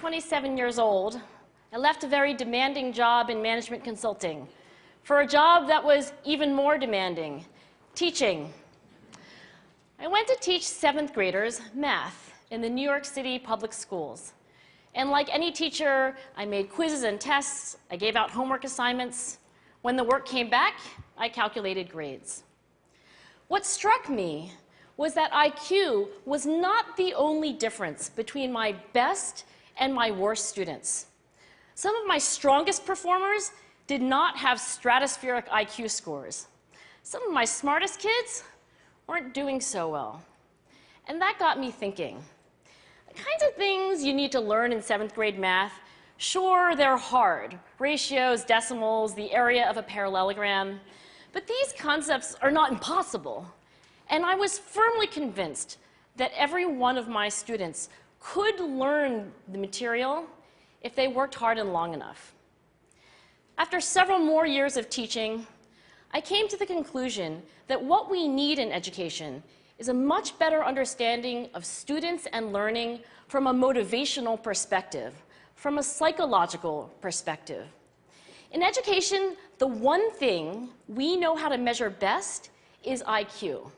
27 years old, I left a very demanding job in management consulting for a job that was even more demanding, teaching. I went to teach 7th graders math in the New York City public schools. And like any teacher, I made quizzes and tests, I gave out homework assignments. When the work came back, I calculated grades. What struck me was that IQ was not the only difference between my best and my worst students. Some of my strongest performers did not have stratospheric IQ scores. Some of my smartest kids weren't doing so well. And that got me thinking. The kinds of things you need to learn in 7th grade math, sure, they're hard. Ratios, decimals, the area of a parallelogram. But these concepts are not impossible. And I was firmly convinced that every one of my students could learn the material if they worked hard and long enough. After several more years of teaching, I came to the conclusion that what we need in education is a much better understanding of students and learning from a motivational perspective, from a psychological perspective. In education, the one thing we know how to measure best is IQ.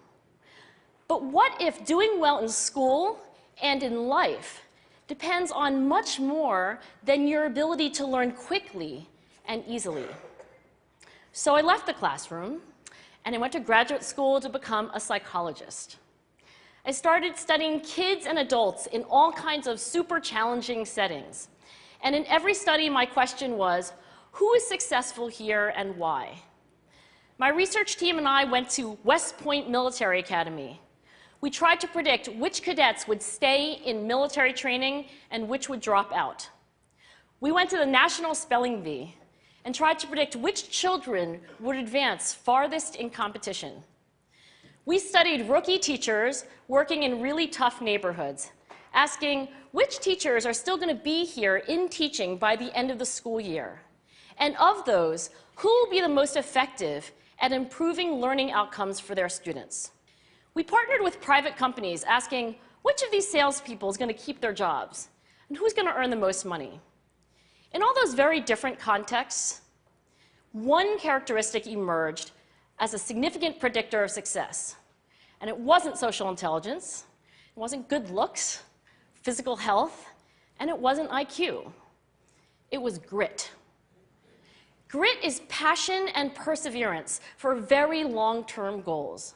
But what if doing well in school and in life depends on much more than your ability to learn quickly and easily? So I left the classroom and I went to graduate school to become a psychologist. I started studying kids and adults in all kinds of super challenging settings. And in every study, my question was, who is successful here and why? My research team and I went to West Point Military Academy. We tried to predict which cadets would stay in military training and which would drop out. We went to the National Spelling Bee and tried to predict which children would advance farthest in competition. We studied rookie teachers working in really tough neighborhoods, asking which teachers are still going to be here in teaching by the end of the school year. And of those, who will be the most effective at improving learning outcomes for their students? We partnered with private companies asking which of these salespeople is going to keep their jobs and who's going to earn the most money. In all those very different contexts, one characteristic emerged as a significant predictor of success. And it wasn't social intelligence, it wasn't good looks, physical health, and it wasn't IQ. It was grit. Grit is passion and perseverance for very long-term goals.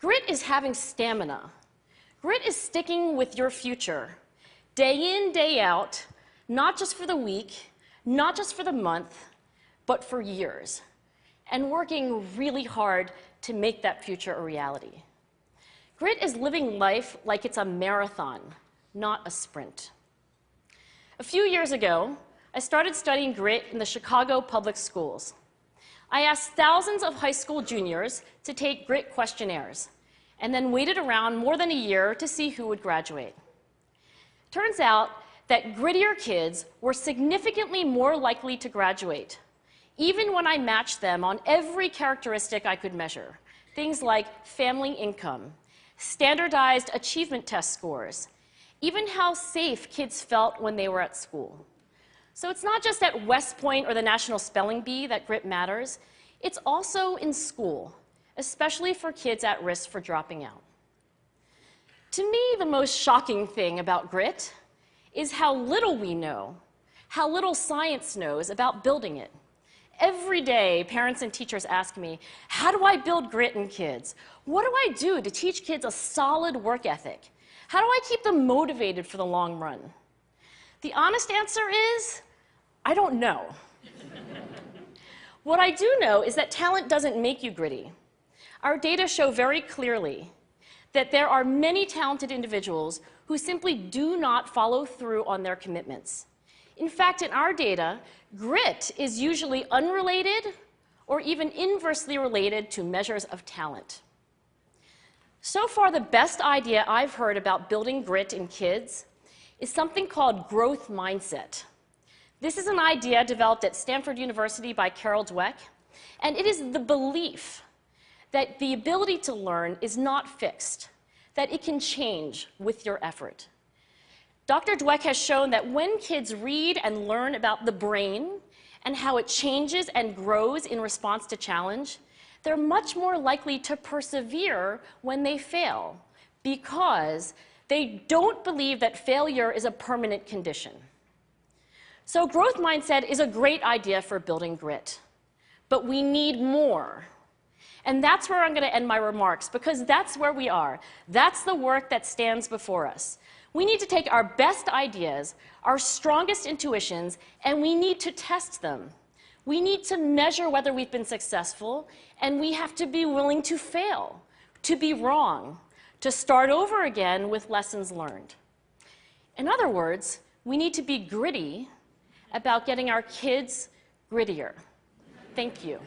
Grit is having stamina. Grit is sticking with your future, day in, day out, not just for the week, not just for the month, but for years, and working really hard to make that future a reality. Grit is living life like it's a marathon, not a sprint. A few years ago, I started studying grit in the Chicago public schools. I asked thousands of high school juniors to take grit questionnaires, and then waited around more than a year to see who would graduate. Turns out that grittier kids were significantly more likely to graduate, even when I matched them on every characteristic I could measure, things like family income, standardized achievement test scores, even how safe kids felt when they were at school. So it's not just at West Point or the National Spelling Bee that grit matters, it's also in school, especially for kids at risk for dropping out. To me, the most shocking thing about grit is how little we know, how little science knows about building it. Every day, parents and teachers ask me, how do I build grit in kids? What do I do to teach kids a solid work ethic? How do I keep them motivated for the long run? The honest answer is, I don't know. What I do know is that talent doesn't make you gritty. Our data show very clearly that there are many talented individuals who simply do not follow through on their commitments. In fact, in our data, grit is usually unrelated or even inversely related to measures of talent. So far, the best idea I've heard about building grit in kids is something called growth mindset. This is an idea developed at Stanford University by Carol Dweck, and it is the belief that the ability to learn is not fixed, that it can change with your effort. Dr. Dweck has shown that when kids read and learn about the brain and how it changes and grows in response to challenge, they're much more likely to persevere when they fail because they don't believe that failure is a permanent condition. So growth mindset is a great idea for building grit, but we need more. And that's where I'm going to end my remarks, because that's where we are. That's the work that stands before us. We need to take our best ideas, our strongest intuitions, and we need to test them. We need to measure whether we've been successful, and we have to be willing to fail, to be wrong, to start over again with lessons learned. In other words, we need to be gritty about getting our kids grittier. Thank you.